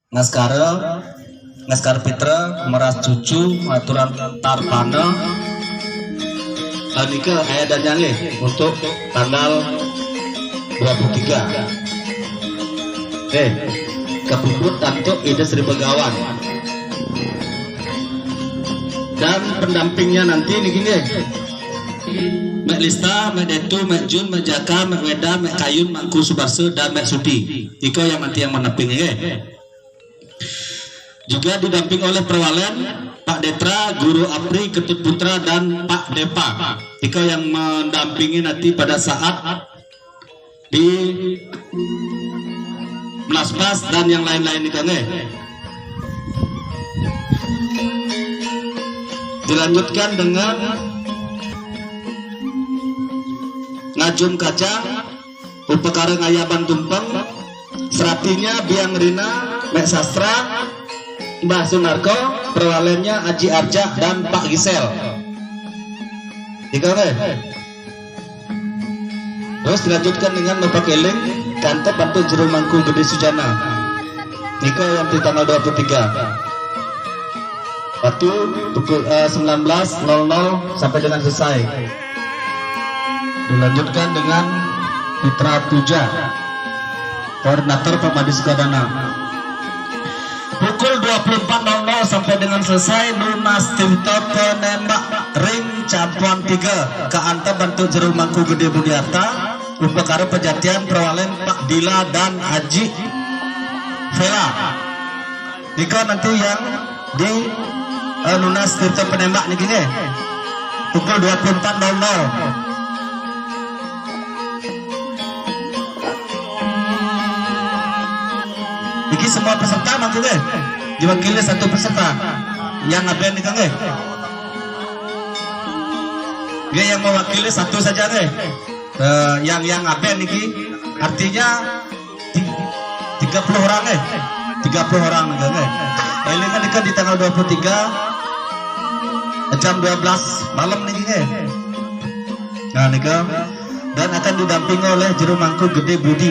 ngaskar pitra meras cucu aturan tarpana ke ayah dan nyale untuk tanggal 23 kepuput untuk ide Sri Begawan dan pendampingnya nanti nih gini Mek Lista, Mek Detu, Mek Jun, Mek Jaka, Mek Weda, Mek Kayun, Mek Ku Subarse, dan Mek Sudi. Iko yang nanti yang menampingi. Juga didamping oleh Perwalen, Pak Detra, Guru Apri, Ketut Putra, dan Pak Depa. Iko yang mendampingi nanti pada saat di Melaspas dan yang lain-lain itu. Dilanjutkan dengan ngajum kacang upekara ngayaban tumpeng seratinya biang rina Mek Sastra Mbah Sunarko perwalennya Aji Arja dan Pak Gisel terus dilanjutkan dengan Bapak Keling kantor bantu Jero Mangku Gede Sujana Niko yang di tanggal 23 waktu pukul 19.00 sampai dengan selesai. Dilanjutkan dengan Mitra Puja koordinator Pak Madi Sukadana pukul 24.00 sampai dengan selesai lunas Tirto penembak ring campuan 3 ke Anta bantu Jero Mangku Gede Budiarta upekara pejatian Perwalen Pak Dila dan Haji Vela Niko nanti yang di lunas Tirto penembak nih gini pukul 24.00 Iki semua peserta maksudnya diwakili satu peserta yang ngapain nih kang dia yang mewakili satu saja yang ngapain nih artinya 30 orang 30 orang ini kan di tanggal 23 jam 12 malam nih nah nih dan akan didampingi oleh Jero Mangku Gede Budi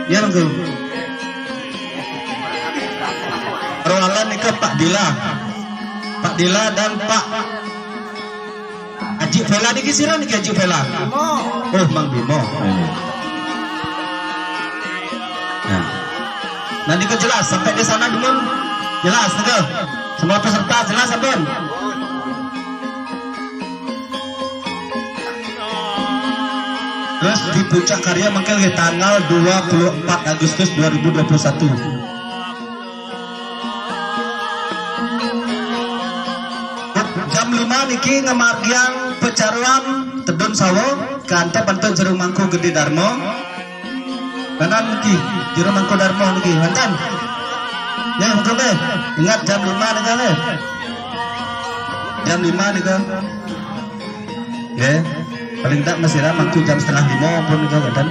ya nunggu perwalan nih Pak Dila dan Pak Haji Vela nih kisira nih Haji Vela oh Mang Bimo nah nanti kau jelas sampai di sana dulu jelas nih semua peserta jelas abon terus di Puncak Karya mungkin di tanggal 24 Agustus 2021 jam 5 niki ngemargian pecaruan Tedun Sawo kantor bantu Jero Mangku Gede Darmo kanan niki Jero Mangku Darmo niki mantan ya mungkin ingat jam 5 nih kan jam 5 nih kan ya paling tak masih mangku jam 4:30 pun itu kan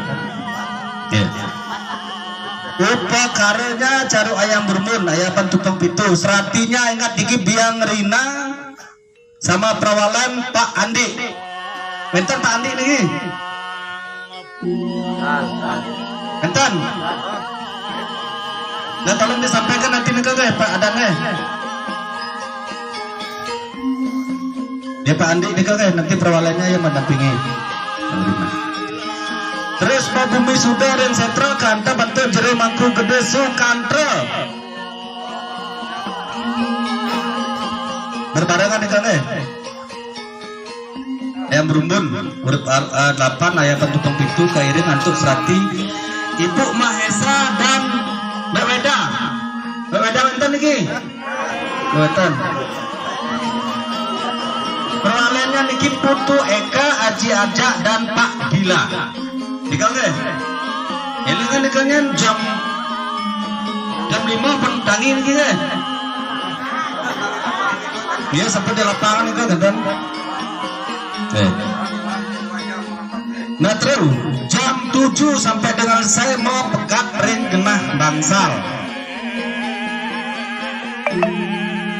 upakaranya caru ayam bermun ayapan tukang pitu seratinya ingat diki biang rina sama Perwalan Pak Andi bentar Pak Andi nih bentar dan tolong disampaikan nanti nih Pak Adan ya Pak Andi ini nanti perwalannya yang mendampingi terus Pak Bumi Suda dan Sentro kantor bantu Jero Mangku Gede Sukantra berbarengan nih yang berumbun urut 8 ayapan tukang pintu kairin antuk serati Ibu Mahesa dan Mbak Weda enten nih buatan perwalannya niki Putu Eka Aji Arja dan Pak Dila dikal ini kan dikalnya jam 5 pun tangi niki dia sampai di lapangan itu kan nah terus jam 7 sampai dengan saya mau pegat ring genah bangsal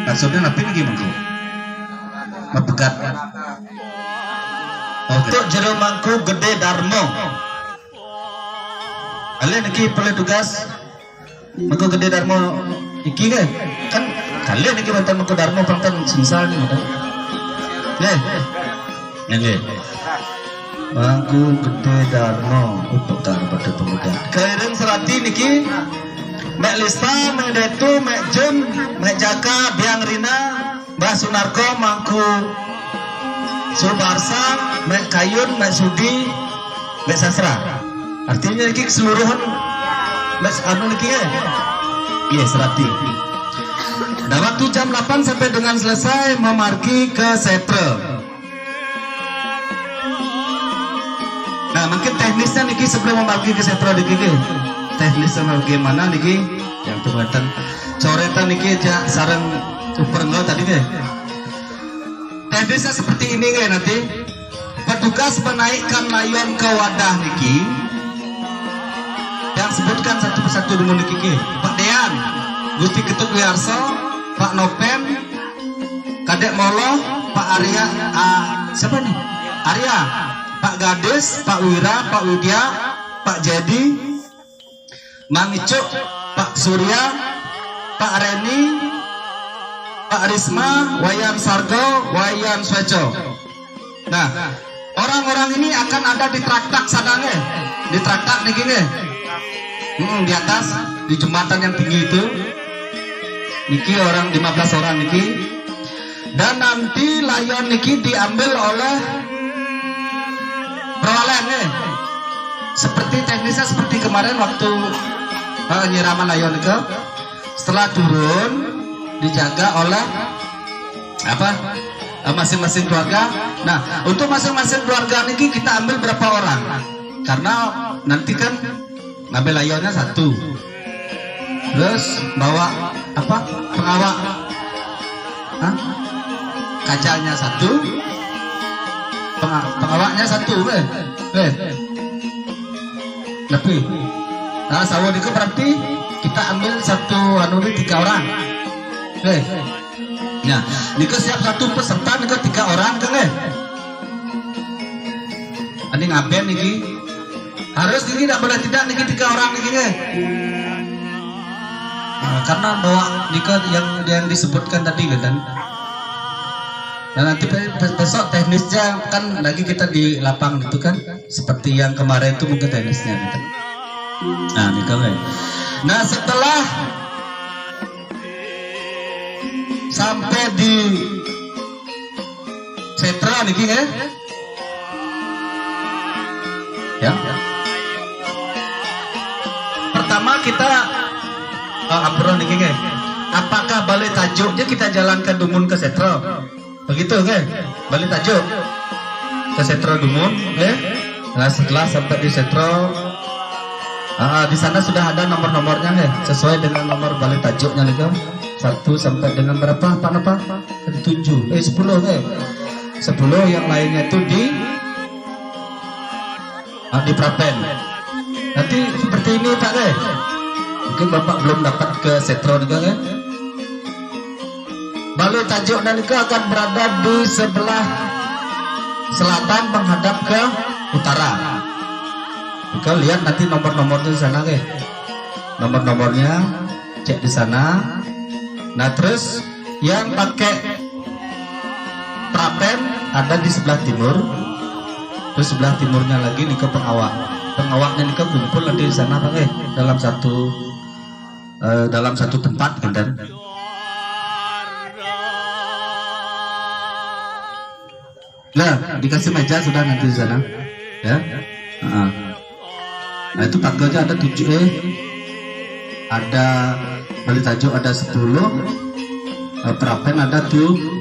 maksudnya nanti ini gimana mepegat untuk Jero Mangku Gede Darmo kalian ini perlu tugas Mengko gede Darmo iki ke kan kalian iki mantan mengko Darmo pangtan semisal nih gitu. Nggih. Mangku gede Darmo upekar pada pemuda. Kaireng Selati niki Mek Lista, Mek Detu, Mek Jun, Mek Jaka, Biang Rina, Mbah Sunarko, Mangku Subarsa, Mek Kayun, Mek Sudi, Mek Sasra. Artinya niki keseluruhan Mek anu niki ya. Iya, Serati. Nah, waktu jam 8 sampai dengan selesai memargi ke Setre. Nah, mungkin teknisnya niki sebelum memargi ke Setre niki. Teknisnya bagaimana niki? Yang tuh coretan niki aja sarang super enggak tadi deh. Teknisnya seperti ini guys nanti. Petugas menaikkan layon ke wadah niki. Yang sebutkan satu persatu dulu niki. Pak Dean, Gusti Ketut Wiarso, Pak Nopen, Kadek Molo, Pak Arya, siapa nih? Arya, Pak Gades, Pak Wira, Pak Widya, Pak Jadi, Mang Icuk, Pak Surya, Pak Reni, Pak Risma, Wayan Sargo, Wayan Sweco. Nah, orang-orang ini akan ada di traktak sana nih, di traktak nih gini, di atas, di jembatan yang tinggi itu. Niki orang 15 orang niki. Dan nanti layon niki diambil oleh perwalian nih. Seperti teknisnya seperti kemarin waktu nyiraman layon niki. Setelah turun dijaga oleh apa? Masing-masing keluarga. Nah, untuk masing-masing keluarga niki kita ambil berapa orang? Karena nanti kan ngambil layonnya satu. Terus bawa apa? Pengawak. Kacanya satu. Pengawaknya satu, lebih. Nah, sawo itu berarti kita ambil satu anu 3 orang. Nah, niko siap satu peserta niko 3 orang kan Ani ngaben niki. Harus niki tidak boleh tidak niki 3 orang niki karena bawa nikah yang disebutkan tadi kan. Dan nanti besok teknisnya kan lagi kita di lapang gitu kan, seperti yang kemarin itu mungkin teknisnya gitu. Nah nikah kan. Nah setelah sampai di Setra niki ya. Pertama kita ampun niki apakah balik tajuknya kita jalankan Dumun ke Setro? Begitu balik tajuk ke Setro Dumun Nah setelah sampai di Setro di sana sudah ada nomor-nomornya sesuai dengan nomor balik tajuknya 1 sampai dengan berapa Pak Napa? 7 10 10 yang lainnya itu di Prapen. Nanti seperti ini Pak mungkin Bapak belum dapat ke Setro juga Balai tajuk Nanika akan berada di sebelah selatan menghadap ke utara. Kita lihat nanti nomor-nomornya di sana Nomor-nomornya cek di sana. Nah terus yang pakai Prapen ada di sebelah timur. Terus sebelah timurnya lagi nika pengawak. Pengawaknya nika kumpul nanti di sana dalam satu tempat kan. Nah, dikasih meja sudah nanti di sana, ya. Nah itu pagarnya ada 7 ada balik tajuk ada 10, Prapen ada 17.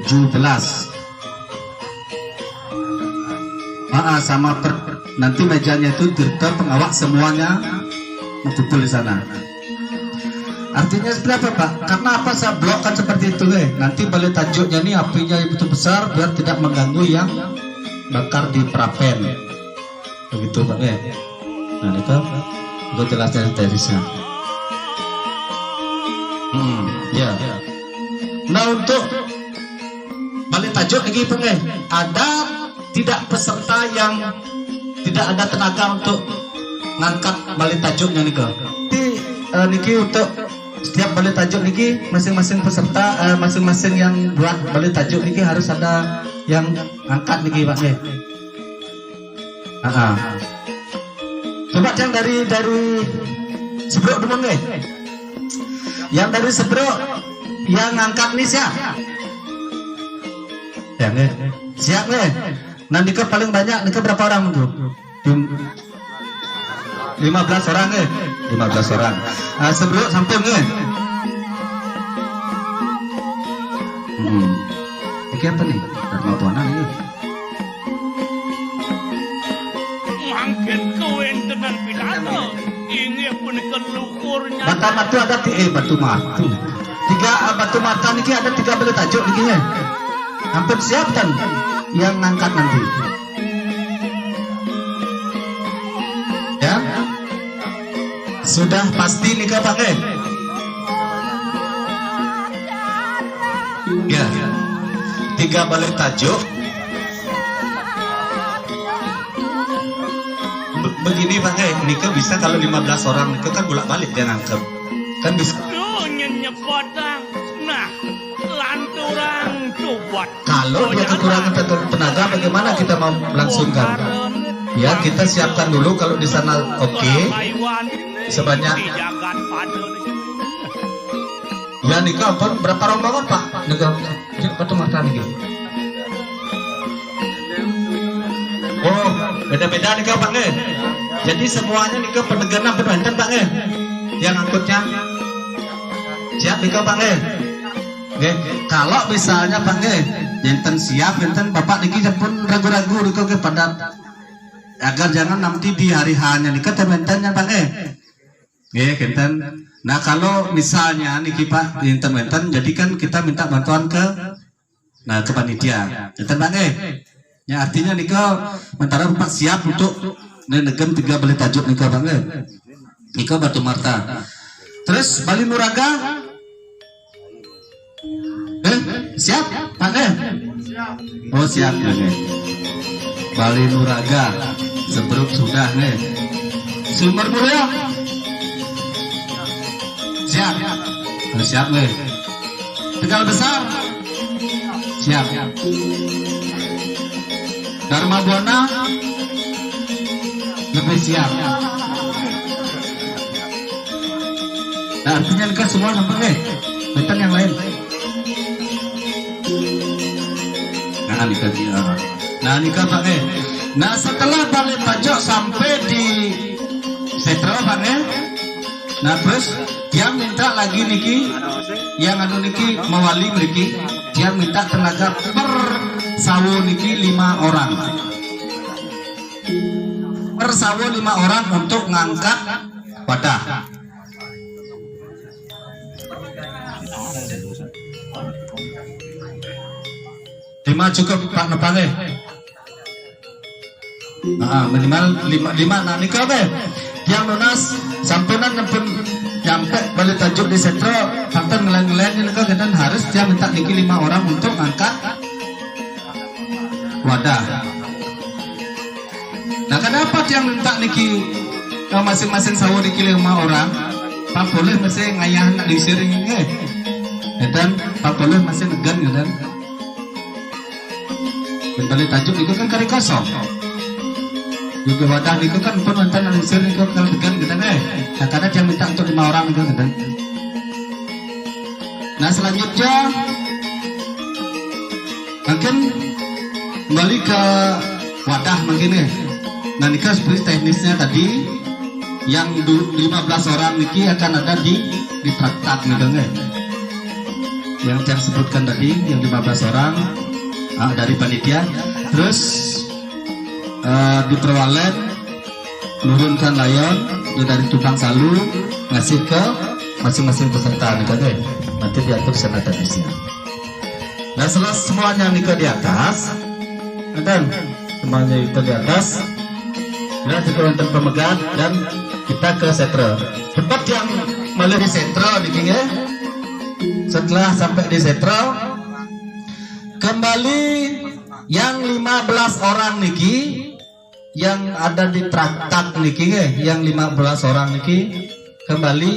Sama nanti mejanya itu dirter pengawak semuanya kumpul di sana. Artinya seperti apa Pak? Karena apa saya blokkan seperti itu nanti balik tajuknya nih apinya begitu besar biar tidak mengganggu yang bakar di Prapen. Begitu Pak Nah itu jelas dari teknisnya. Ya. Nah untuk balik tajuk lagi Pak ada tidak peserta yang tidak ada tenaga untuk ngangkat balik tajuknya nih Niki untuk setiap balik tajuk niki masing-masing peserta masing-masing yang buat balik tajuk niki harus ada yang angkat niki Pak nggih. Coba yang dari Sebrok dulu nggih. Yang dari Sebrok yang angkat nih siapa? Ya nggih. Siap nggih. Nah nika paling banyak nika berapa orang tuh? 15 orang nggih. 15 orang. Sebrok sampun nggih. Iki apa nih? Dharma Buana ini. Mangken kewentenan pidato. Ini punika luhurnya. Batu matu ada batu matu. Batu mata niki ada 3 beli tajuk niki ya. Hampir siap kan yang ngangkat nanti. Ya. Sudah pasti nikah pakai. Ya. 3 balik tajuk. Begini pakai nikah bisa kalau 15 orang nikah kan bolak-balik dia ngangkep. Kan bisa. Nyenyep padang. Nah, lanturang coba. Kalau dia kekurangan tenaga bagaimana kita mau melangsungkan? Ya, kita siapkan dulu kalau di sana oke. Sebanyak ya nikah pun berapa rombongan Pak? Nikah Batu Mata nih. Oh, beda-beda nikah Pak nggih. Jadi semuanya nikah pendeganan penonton Pak nggih. Yang angkutnya siap nikah Pak nggih. Nggih, kalau misalnya Pak nggih, enten siap enten Bapak niki pun ragu-ragu nikah pada agar jangan nanti di hari hanya nikah teman-teman Pak nggih. Nggih, enten. Nah, kalau misalnya niki Pak enten jadi kan kita minta bantuan ke panitia. Enten Pak nggih. Ya artinya nikah mentara Bapak siap untuk negem 3 beli tajuk nikah Pak nggih. Nikah Batu Marta. Terus Bali Nuraga siap Pak nggih? Oh siap nggih. Bali Nuraga Sebrok sudah nggih. Sumber Mulia siap. Siap nggih. Tegal Besar siap. Dharma Buana lebih siap. Nah, artinya nikah semua sampai nih. Beten yang lain. Nah nikah dia. Nah nikah Pak nggih. Nah setelah balik tajuk sampai di Setro Pak nggih. Nah terus dia minta lagi niki yang anu niki mewali mriki dia minta tenaga per sawo niki 5 orang. Per sawo 5 orang untuk ngangkat wadah. Lima cukup Pak Nepale. Minimal 5 nah nikah be. Yang lunas sampenan nepun nyampe balik tajuk di Setro, sampai ngelain-ngelain ini kan harus dia minta niki 5 orang untuk ngangkat wadah. Nah kenapa dia minta niki masing-masing sawo niki 5 orang? Pak boleh masih ngayah nak disiring nggih. Dan Pak boleh masih negan ya dan. Balik tajuk itu kan kari kosong. Juga wadah itu kan pun nonton langsung itu kalau degan gitu nih. Nah karena dia minta untuk 5 orang itu gitu. Nah selanjutnya mungkin kembali ke wadah mungkin ya. Nah nikah seperti teknisnya tadi yang 15 orang niki akan ada di traktat nih dong ya. Yang saya sebutkan tadi yang 15 orang dari panitia. Terus di perwalet menurunkan layon dari tukang salu ngasih ke masing-masing peserta nikah deh. Nanti diatur sana teknisnya. Nah setelah semuanya nikah di atas dan semuanya itu di atas kita diturunkan pemegang dan kita ke Setro. Tempat yang malah di Setro nikahnya. Setelah sampai di Setro kembali yang 15 orang niki yang ada di traktat niki yang 15 orang niki kembali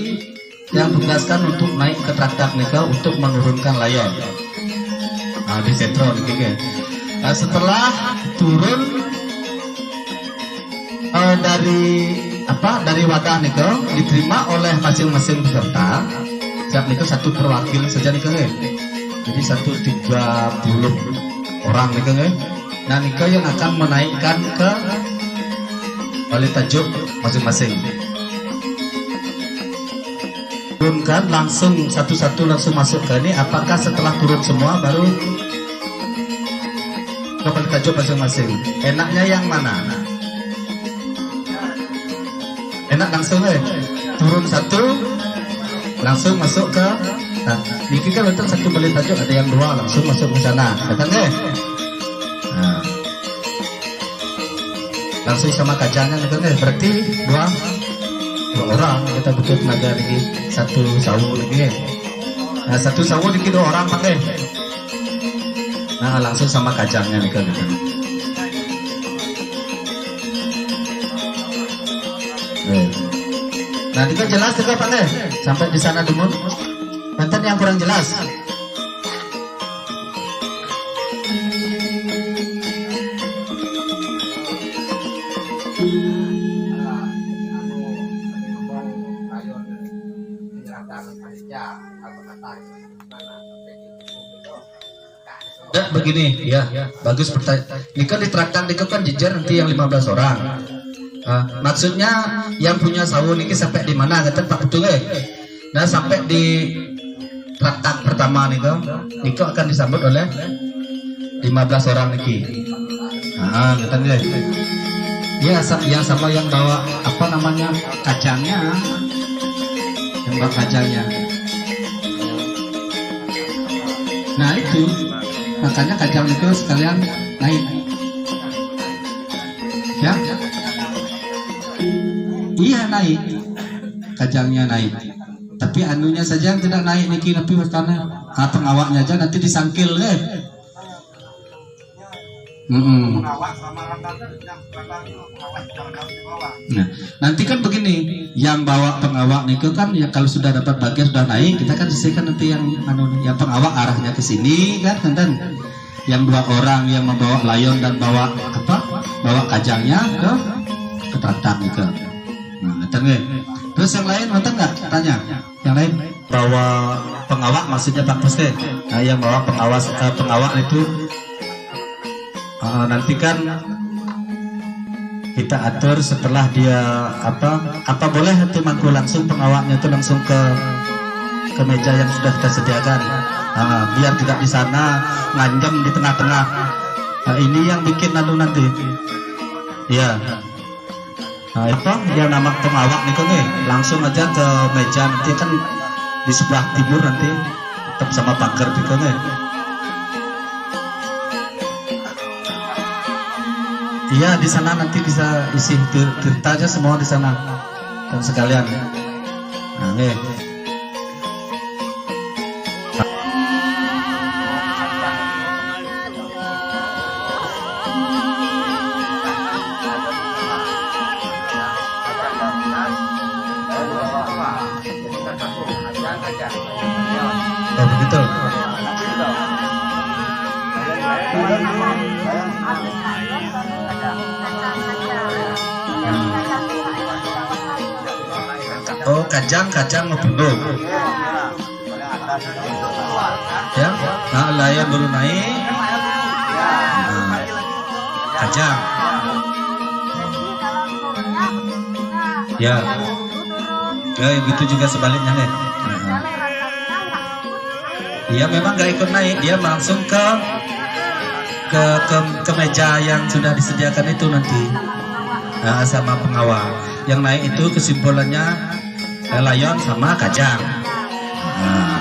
yang tugaskan untuk naik ke traktak nika untuk menurunkan layon. Nah, di sentro niki. Nah, setelah turun dari wadah nika diterima oleh masing-masing peserta. Siap nika satu perwakil saja nika. Jadi 130 orang nika. Nah, nika yang akan menaikkan ke wali tajuk masing-masing. Turunkan langsung satu-satu langsung masuk ke ini. Apakah setelah turun semua baru ke wali tajuk masing-masing? Enaknya yang mana? Enak langsung turun satu langsung masuk ke. Nah, ini kan untuk satu wali tajuk ada yang dua langsung masuk ke sana. Datang Nah, langsung sama kacangnya berarti dua orang kita butuh tenaga lagi satu sawu lagi. Nah, satu sawu lagi 2 orang pakai. Nah, langsung sama kacangnya nih kan. Nah, ini jelas juga pakai sampai di sana dulu. Nanti yang kurang jelas. Nah, begini ya, bagus pertanyaan. Ini kan di traktan ini kan jejer nanti yang 15 orang. Maksudnya yang punya sawu ini sampai di mana? Kata Pak Betul Nah, sampai di traktan pertama Niko akan disambut oleh 15 orang niki. Nah, kata ya, yang sama yang bawa apa namanya kacangnya, yang bawa kacangnya. Nah, itu makanya kacang itu sekalian naik ya. Iya, naik kacangnya naik, tapi anunya saja yang tidak naik niki, tapi waktunya pengawaknya aja nanti disangkil Nah, nanti kan begini, yang bawa pengawak niku kan ya kalau sudah dapat bagian sudah naik, kita kan sisihkan nanti yang yang pengawak arahnya ke sini kan, yang 2 orang yang membawa layon dan bawa bawa kajangnya ke traktak niku. Nah, terus yang lain nonton nggak? Tanya yang lain. Bawa pengawak maksudnya Pak Pus Nah, yang bawa pengawak itu nanti kan kita atur setelah dia apa boleh nanti mangku langsung pengawaknya itu langsung ke meja yang sudah kita sediakan. Biar tidak di sana nganjem di tengah-tengah. Ini yang bikin nanti ya. Yang nama pengawak nih langsung aja ke meja nanti kan di sebelah timur nanti tetap sama pagar nih. Iya, di sana nanti bisa isi tirta aja semua di sana dan sekalian. Nah, nih. Oh, begitu. Oh, kacang ngebunuh. Ya, nah layan baru naik. Nah, kacang. Ya. Begitu juga sebaliknya nih. Dia memang gak ikut naik, dia langsung ke meja yang sudah disediakan itu nanti. Nah, sama pengawal. Yang naik itu kesimpulannya layon sama kacang. Nah.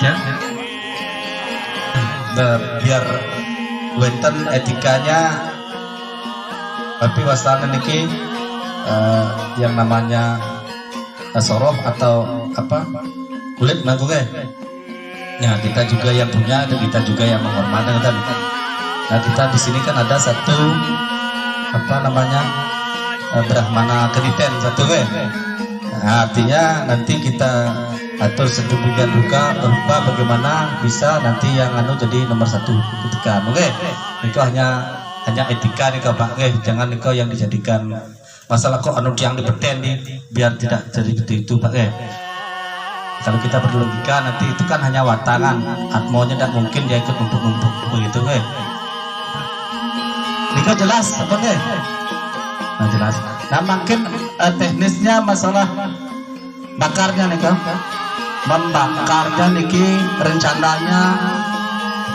Ya. Biar wenten etikanya tapi wasana niki yang namanya sorof atau kulit Ya, kita juga yang punya dan kita juga yang menghormati kan. Nah, kita di sini kan ada satu apa namanya Brahmana Kediten satu Nah, artinya nanti kita atur sedemikian rupa bagaimana bisa nanti yang jadi nomor satu ketika itu hanya etika nih kau Pak jangan kau yang dijadikan masalah kok yang dibeten nih biar tidak jadi seperti itu Pak kalau kita berlogika nanti itu kan hanya watangan atmonya tidak mungkin dia ikut numpuk-numpuk begitu ini kau jelas apa nah jelas nah makin teknisnya masalah bakarnya nih kau membakarnya niki rencananya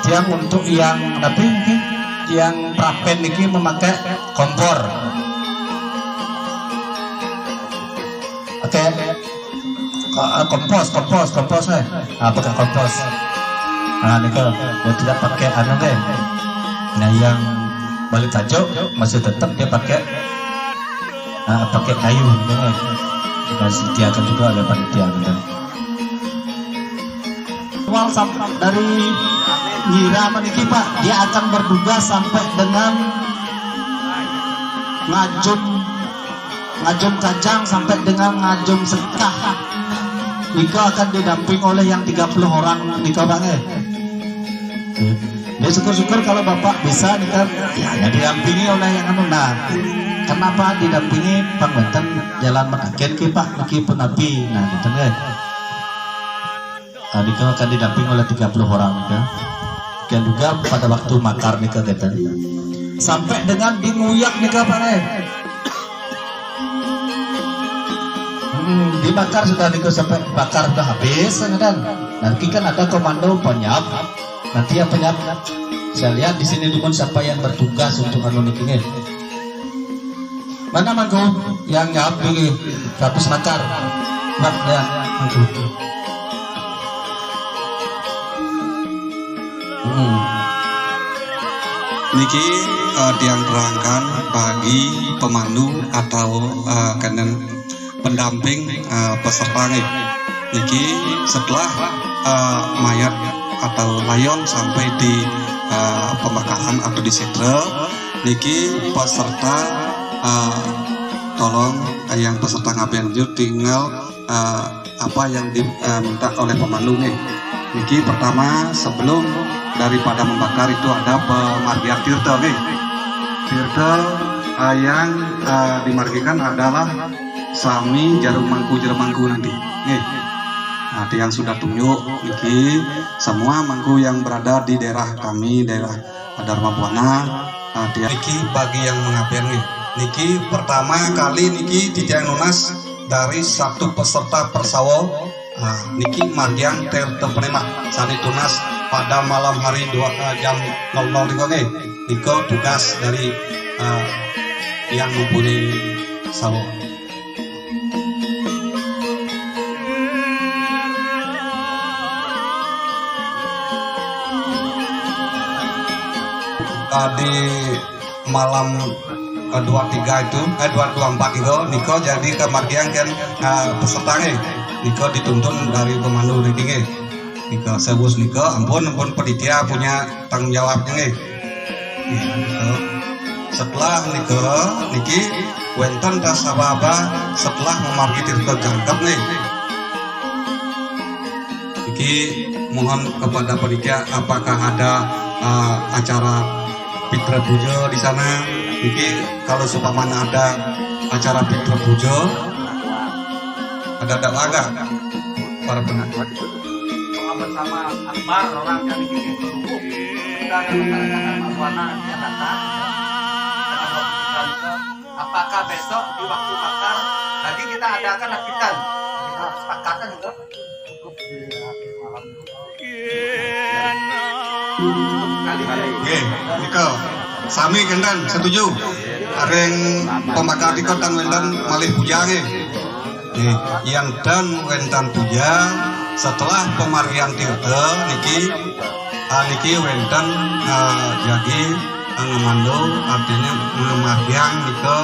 yang untuk yang tapi yang prapen niki memakai kompor kompos pakai kompos nah niko tidak pakai nah yang balik tajuk masih tetap dia pakai kayu masih diakan juga oleh panitia awal dari Nyirama niki Pak dia akan bertugas sampai dengan ngajum kajang sampai dengan ngajum sekah Niko akan didamping oleh yang 30 orang Niko Pak ya syukur-syukur kalau Bapak bisa nih kan ya didampingi oleh yang nah kenapa didampingi Pangwenten Jalan Mekaken ki Pak niki pun api nah gitu Niko akan didamping oleh 30 orang Niko dan juga pada waktu makar Niko gitu sampai dengan dinguyak Niko Pak dibakar sudah Niko sampai bakar sudah habis kan nanti kan ada komando penyap nanti yang penyap saya lihat di sini dulu siapa yang bertugas untuk niki mana mangku yang nyap ini habis bakar ya mangku niki yang terangkan bagi pemandu atau pendamping peserta niki setelah mayat atau layon sampai di pembakaran atau di setre niki peserta tolong yang peserta ngapain tinggal apa yang diminta oleh pemandu niki pertama sebelum daripada membakar itu ada pemargian tirta tirta yang dimargikan adalah sami jarum mangku nanti nanti yang sudah tunjuk niki semua mangku yang berada di daerah kami daerah Dharma Buana niki bagi yang mengapen niki pertama kali niki tidak lunas dari satu peserta persawo niki margian terpenema sani tunas pada malam hari jam 00 niko tugas dari yang mempunyai sawo di malam 23 itu 24 itu niko jadi kemargian kan peserta niko dituntun dari pemandu niki niko sebus niko ampun panitia punya tanggung jawabnya setelah niki wenten das apa setelah memargi tirta jangkep niki mohon kepada panitia apakah ada acara Pitra Pujo di sana niki kalau supamana ada acara Pitra Pujo ada laga para pengajar bersama Akbar orang yang di Lubuk kita akan mengadakan warna yang datang apakah besok di waktu bakar lagi kita adakan lapisan kita sepakatan juga cukup di malam Niko sami kendan setuju areng pembakar di kota wendan malih puja yang dan wendan puja setelah pemargian tirta niki wendan jadi ngemando artinya ngemargian niko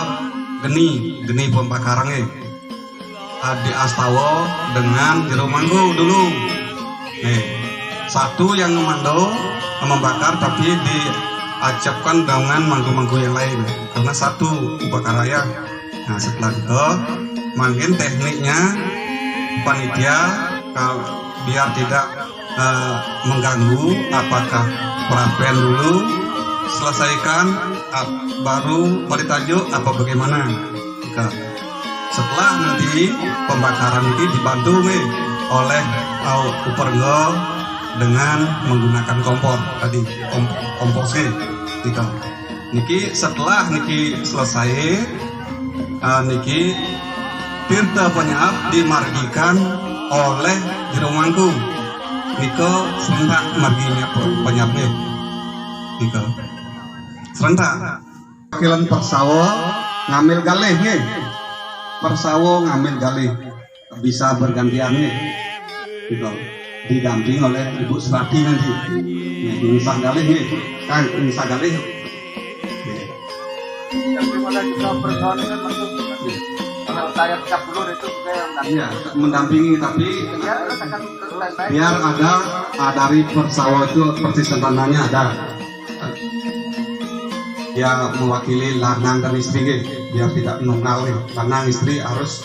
geni pembakaran di Astawa dengan jero manggu dulu satu yang memando membakar tapi diacapkan dengan manggu-manggu yang lain karena satu upakaraya. Nah setelah itu mungkin tekniknya panitia biar tidak mengganggu, apakah perapian dulu selesaikan baru balik tajuk apa bagaimana. Setelah nanti pembakaran ini dibantu oleh upergo dengan menggunakan kompor tadi kompos niki. Setelah niki selesai niki tirta penyaap dimargikan oleh jero mangku niko serentak marginya penyaapnya niko serentak wakilan persawo ngambil galih persawo ngambil galih bisa bergantian gitu didamping oleh Ibu Serati nanti insah galih kan insah galih yang belum ada juga persoalan kan masuk kalau saya 30 itu juga yang iya mendampingi tapi biar ada dari persawo itu persis tandanya ada dia mewakili lanang dan istri biar tidak menunggal lanang istri harus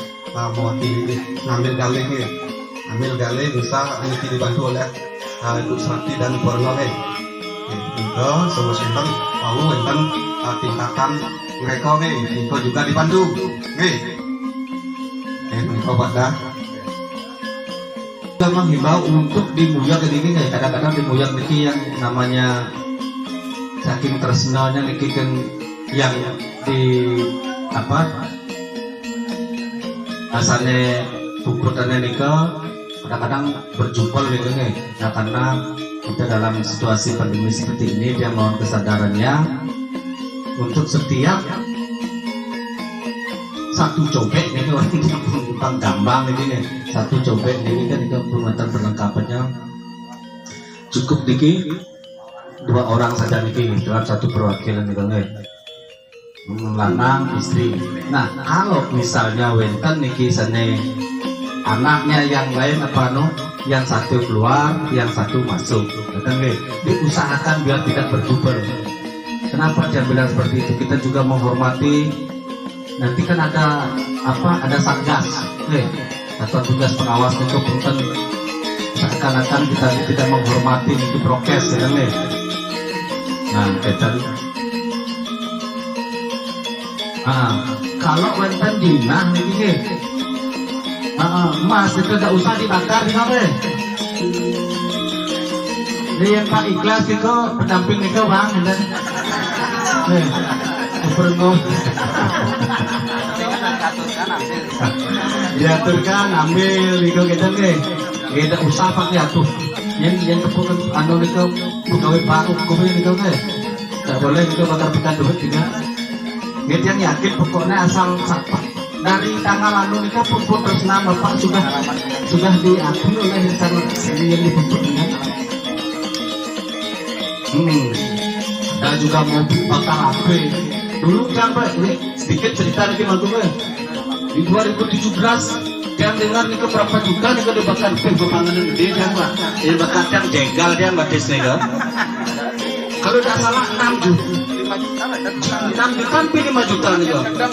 mewakili ngambil galih ambil galih bisa ini dibantu oleh Ibu Serati dan keluarga itu semua sinten lalu enten tingkatan mereka itu juga dibantu mereka pada kita menghimbau untuk dimuyang ini kadang-kadang dimuyang ini yang namanya saking tersenanya niki kan yang di apa asalnya pukutannya nikah kadang-kadang berjumpa gitu nah karena kita dalam situasi pandemi seperti ini dia mohon kesadarannya untuk setiap satu cobek ini orang yang gampang ini satu cobek ini kan itu penguatan perlengkapannya cukup niki 2 orang saja niki dalam satu perwakilan itu lanang istri. Nah kalau misalnya wenten niki sana anaknya yang lain apa yang satu keluar yang satu masuk diusahakan biar tidak berjubel. Kenapa dia bilang seperti itu? Kita juga menghormati nanti kan ada ada satgas atau tugas pengawas itu punten seakan-akan kita tidak menghormati itu prokes nah kita kalau wenten dinah ini mas itu tidak usah dibakar dia Pak Ikhlas itu pendamping itu bang dan diaturkan ambil itu kita usah pakai atuh yang kepukan anu itu pegawai baru kemudian itu tidak boleh itu bakar duit juga kita yang yakin pokoknya asal dari tanggal anu itu pun terus nama Pak sudah diakui oleh insan yang dibentuknya dan juga mau bakar HP dulu sampai ini sedikit cerita lagi mantunya di 2017 yang dengar nih berapa juta nih kalau dibakar pemandangan gede dia mbak ini bakar yang jegal dia mbak Disney kan kalau tidak salah 6 juta 6 juta hampir 5 juta nih kan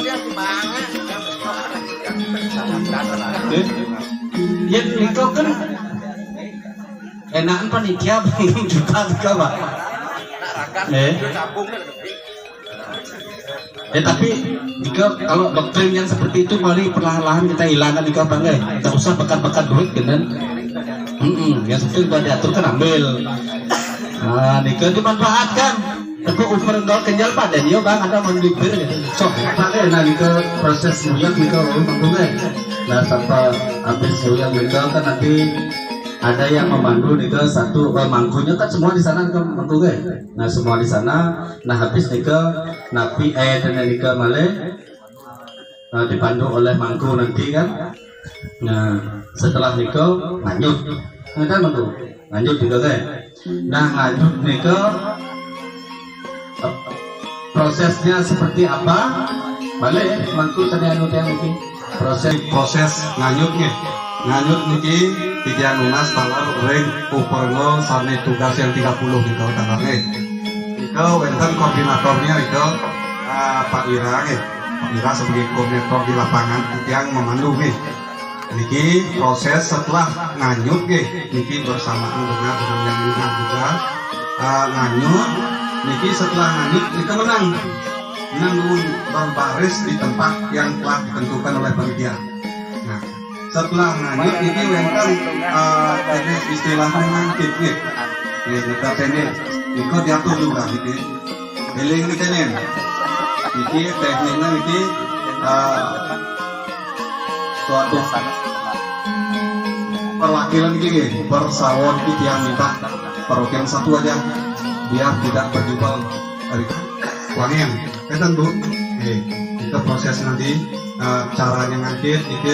ya itu kan enakan panitia begini juta juga pak tapi jika kalau doktrin yang seperti itu mari perlahan-lahan kita hilangkan jika bangga tidak usah bakar-bakar duit kan yang seperti sudah diaturkan ambil nah nikah dimanfaatkan tapi over enggak kenyal pada dia bang ada mandibir so pakai nah nikah proses muyang nikah nah sampai habis muyang nikah kan nanti ada yang memandu nikah satu mangkunya kan semua di sana kan mangku nah semua di sana nah habis nikah napi dan nikah male dipandu oleh mangku nanti kan nah setelah nikah lanjut nah kan mangku lanjut nikah nah lanjut nikah prosesnya seperti apa balik mangku tadi anu yang ini proses nganyutnya nganyut niki tiga lunas talar ring uperno sane tugas yang 30 gitu tangannya itu wenten koordinatornya itu Pak Ira Pak Ira sebagai koordinator di lapangan yang memandu niki proses setelah nganyut niki bersamaan dengan yang juga nganyut niki setelah nganyut niki menang berbaris di tempat yang telah ditentukan oleh panitia. Nah, setelah nganyut ini wenten ini istilahnya ngangkit nih. Nih kita ini ikut diatur juga gitu. Healing nih kenen. Iki tekniknya iki suatu perwakilan gini bersawon iki yang minta perwakilan satu aja biar tidak berjubel dari wangian. Tentu, itu proses nanti caranya ngangkit itu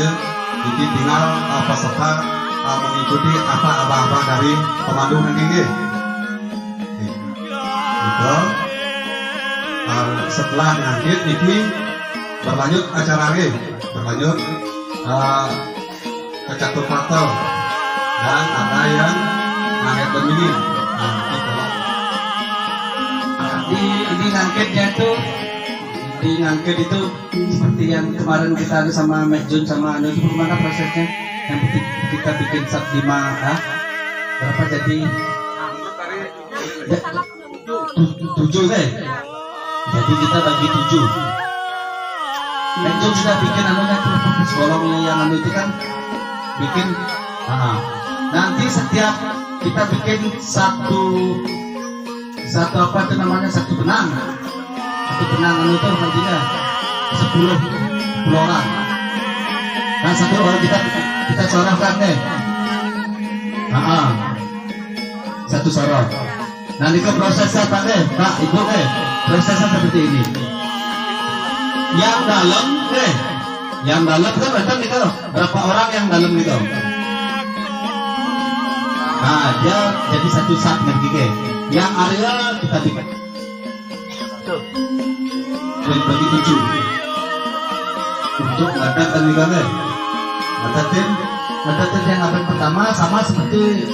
tinggal peserta mengikuti apa dari pemandu nanti gitu. Setelah ngangkit ini berlanjut acara berlanjut ke catur faktor dan ada yang ngangkit domini. Ini ngangkitnya itu di ngangkit itu seperti yang kemarin kita ada sama Mejun sama Anu itu bagaimana prosesnya yang kita bikin sub 5 berapa jadi 7 deh jadi kita bagi 7 Mejun sudah bikin anunya psikolognya yang anu itu kan bikin nanti setiap kita bikin satu apa itu namanya satu benang anu itu nantinya 10 orang. Nah satu orang kita sorongkan nih. Satu sorong. Nah ini ke prosesnya Pak Pak Ibu prosesnya seperti ini. Yang dalam kan betul itu berapa orang yang dalam itu. Nah dia jadi satu sak gitu. Yang area kita bikin. Bagi 7 untuk ngadatin nih kan ngadatin yang abad pertama sama seperti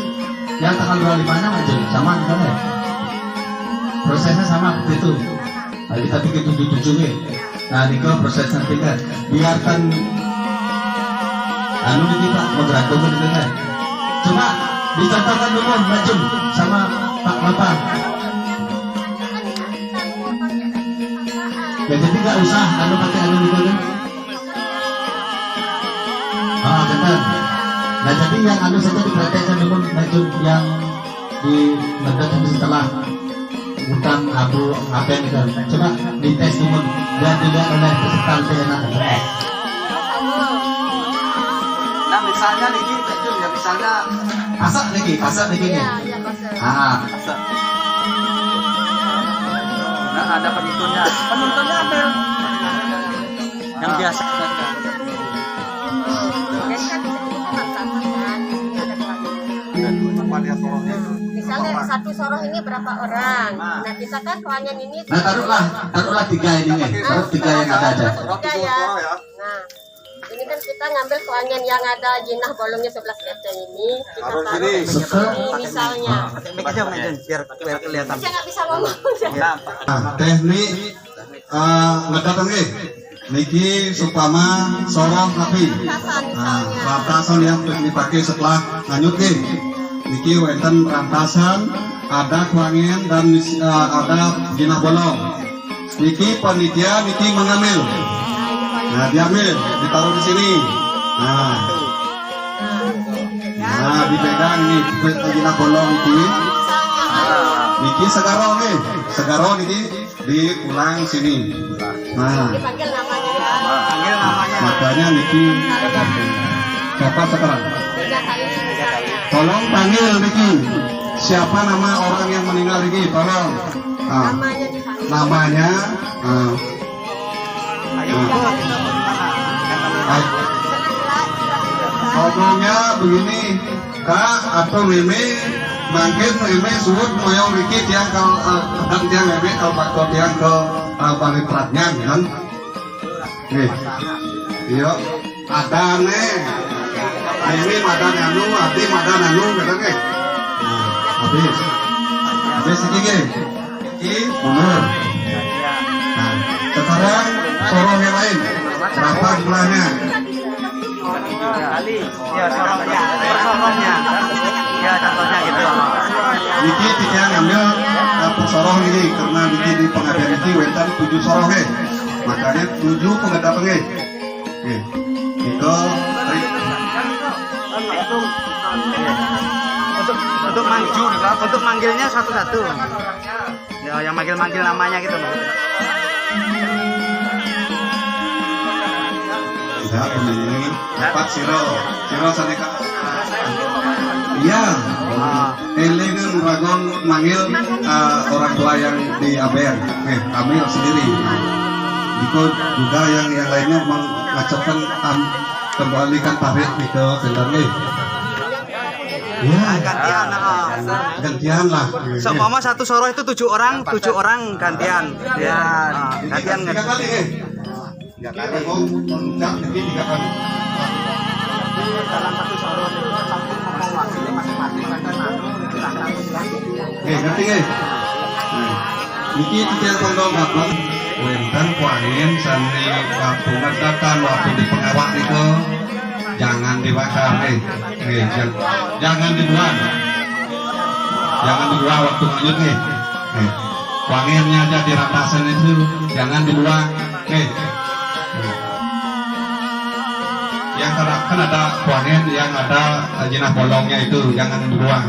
yang tanggal 25 nya aja sama kan prosesnya sama seperti itu. Nah, kita bikin 7 nih. Nah ini kan proses nanti kan biarkan anu ini Pak moderator gitu kan cuma dicontohkan dulu maju sama Pak Bapak. Ya jadi nggak usah anu pakai anu gitu kan. Benar. Nah jadi yang anu saja diperhatikan dulu maju yang di ledakan setelah bukan abu apa gitu. Coba dites dulu dan dilihat oleh peserta lebih enak. Nah misalnya nih maju ya misalnya pasak nih nih. pasak. Nah, ada penuntunnya apa yang biasa misalnya satu soroh ini berapa orang nah kita kan kewangan ini nah taruhlah 3 ini nih taruh 3 yang ada aja 3 ya nah ini kan kita ngambil kewangan yang ada jinah bolongnya 11 RT ini kita taruh ini misalnya biar kelihatan saya nggak bisa ngomong teknik ngedatan niki supama sorong api rantasan yang dipakai setelah nganyut niki wenten rantasan ada kewangian dan ada jinah bolong niki panitia niki mengambil nah diambil ditaruh di sini nah dipegang nih jinah bolong niki segaro niki diulang sini dipanggil namanya ya makanya niki siapa sekarang tolong panggil niki siapa nama orang yang meninggal niki tolong namanya ngomongnya begini Kak atau Meme mungkin Meme suruh moyong niki tiang tiang Meme kalau tiang ke palitratnya kan iya ada nih Ini madan anu, abdi madan anu, betul ke? Nah, habis. Habis ini ke? Ini mundur. Nah, sekarang sorong yang lain. Berapa jumlahnya? Ya sorongnya ya contohnya gitu. Niki tiga ngambil sorong ini karena Niki di pengabdian Niki wentan 7 sorong makanya 7 pengadap itu untuk manggilnya satu-satu ya, yang manggil namanya gitu. tidak ini 4 siro saneka iya elengan ragon manggil orang tua yang di ABR kami sendiri ikut juga yang lainnya mengacapkan kembalikan tarik gitu sebenarnya ya gantian lah Seumpama satu soroh itu 7 orang gantian ya gantian 3 kali 3 kali puncak jadi 3 kali dalam satu soroh itu sampai mewakili masing-masing ngerti Niki tiga kondom apa wentan kuangin sandi waktu ngedatan waktu di pengawak itu jangan dibakar jangan dibuang waktu lanjut kuanginnya aja dirapasan itu jangan dibuang yang kan ada kuangin yang ada jenah bolongnya itu jangan dibuang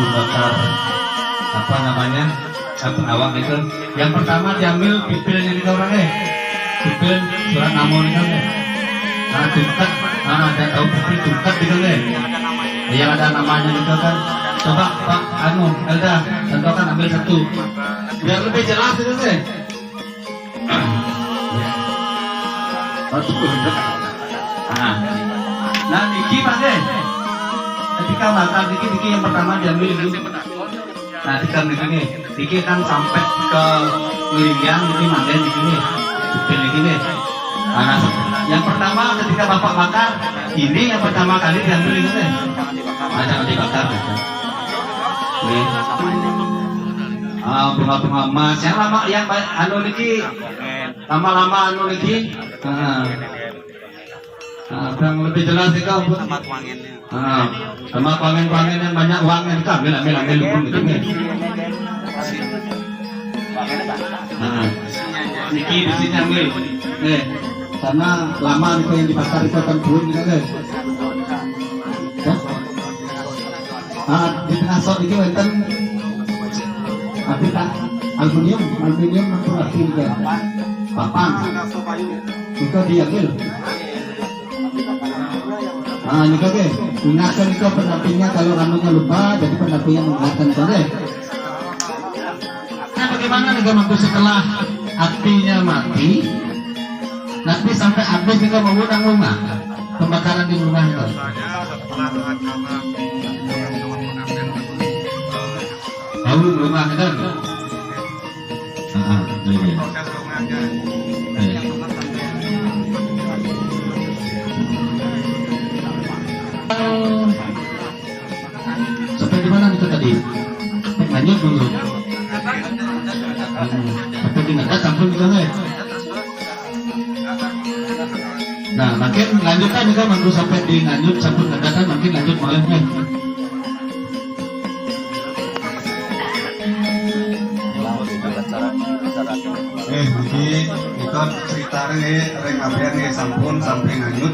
bakar apa namanya awak itu yang pertama diambil pipilnya di orangnya pipil surat namun itu tungkat ada tahu pipil tungkat gitu yang ada namanya gitu kan coba Pak Elda contohkan ambil 1 biar lebih jelas itu nah Niki Pak ketika bakar Diki yang pertama diambil ini. Nah Diki kan sampai ke lilian Diki mandain di sini, pilih ini. Nah yang pertama ketika bapak bakar ini yang pertama kali diambil ini jangan dibakar. Ini bunga-bunga emas yang lama yang Diki lama-lama Diki. Yang lebih jelas itu sama kuanginnya. Sama kuangin yang banyak uangnya kita ambil dukun gitu Niki di sini ambil karena lama itu yang dibakar itu akan turun gitu di tengah sok itu enten aluminium berarti papan itu diambil. Ini kakek, ingatkan itu pendampingnya kalau ranungnya lupa, jadi pendampingnya mengingatkan kakek. Nah bagaimana nih mampu setelah apinya mati, nanti sampai habis juga mengundang rumah, pembakaran di rumah itu. Tahu rumah kan? Sampai di mana itu tadi? Lanjut dulu. Sampai di atas sampul juga Nah, makin lanjutkan juga mampu sampai di lanjut sampul negatan makin lanjut malamnya. Jadi itu ceritanya reng abian sampun sampai lanjut.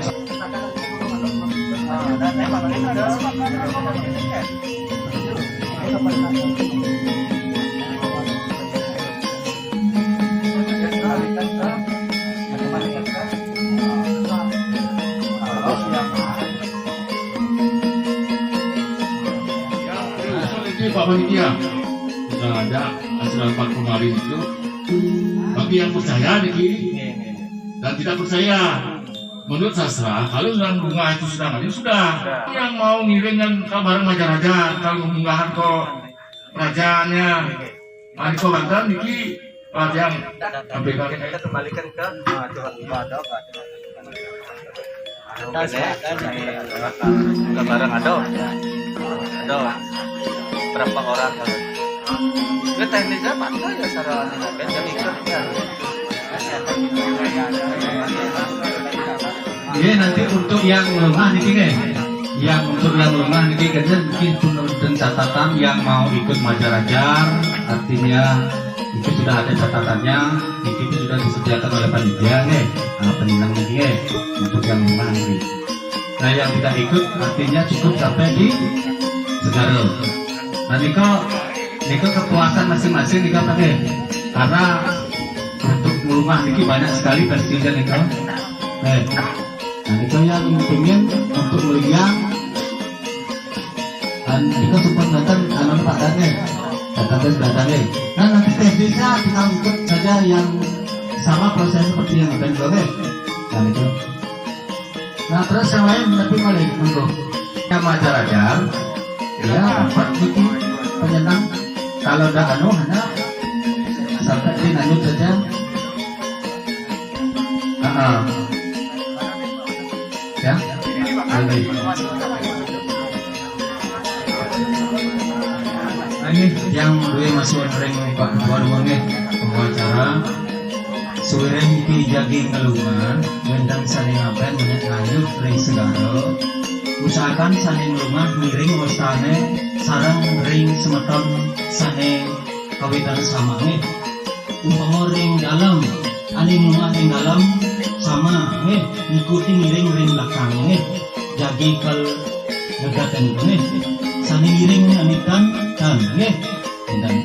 Pak Panitia sudah ada hasil rapat kemarin itu bagi yang percaya dan tidak percaya. Menurut sastra, kalau sudah bunga itu sudah maju sudah. Yang mau ngirim kan bareng Majaraja, kalau mengunggahan ke kerajaannya, Maniko mantan niki yang Kita kembalikan ke curhat ibadah gambaran ada berapa orang ya teknisnya mana ya sarana kan ikut ya. Iya nanti untuk yang lemah nih guys, yang untuk yang lemah nih guys mungkin penonton catatan yang mau ikut Majarajar, artinya itu sudah ada catatannya, itu sudah disediakan oleh panitia nih, penyenang nih guys untuk yang lemah nih. Nah yang tidak ikut artinya cukup sampai di Segaro. Nah niko kepuasan masing-masing niko pakai, karena untuk rumah niki banyak sekali versinya niko. Nah itu yang ingin untuk melihat dan itu sempat datang anak Pak Dane sudah datang. Nah nanti teknisnya tinggal ikut saja yang sama proses seperti yang akan boleh. Nah itu. Nah terus yang lain tapi balik untuk yang Majarajar ya dapat bikin penyenang kalau udah hanya sampai di lanjut saja. Ya, baik. Nah, ini yang dua masih sering Pak Ketua Ruangnya pembicara suweren iki jagi ngelungan gendang saling apa banyak ngayuh ring Segaro usahakan saling rumah miring wastane sarang ring semeton sane kawitan samane umpama ring dalam aning rumah ring dalam sama ikuti miring ring belakang jagi kal negatan sani miring anikan kan dan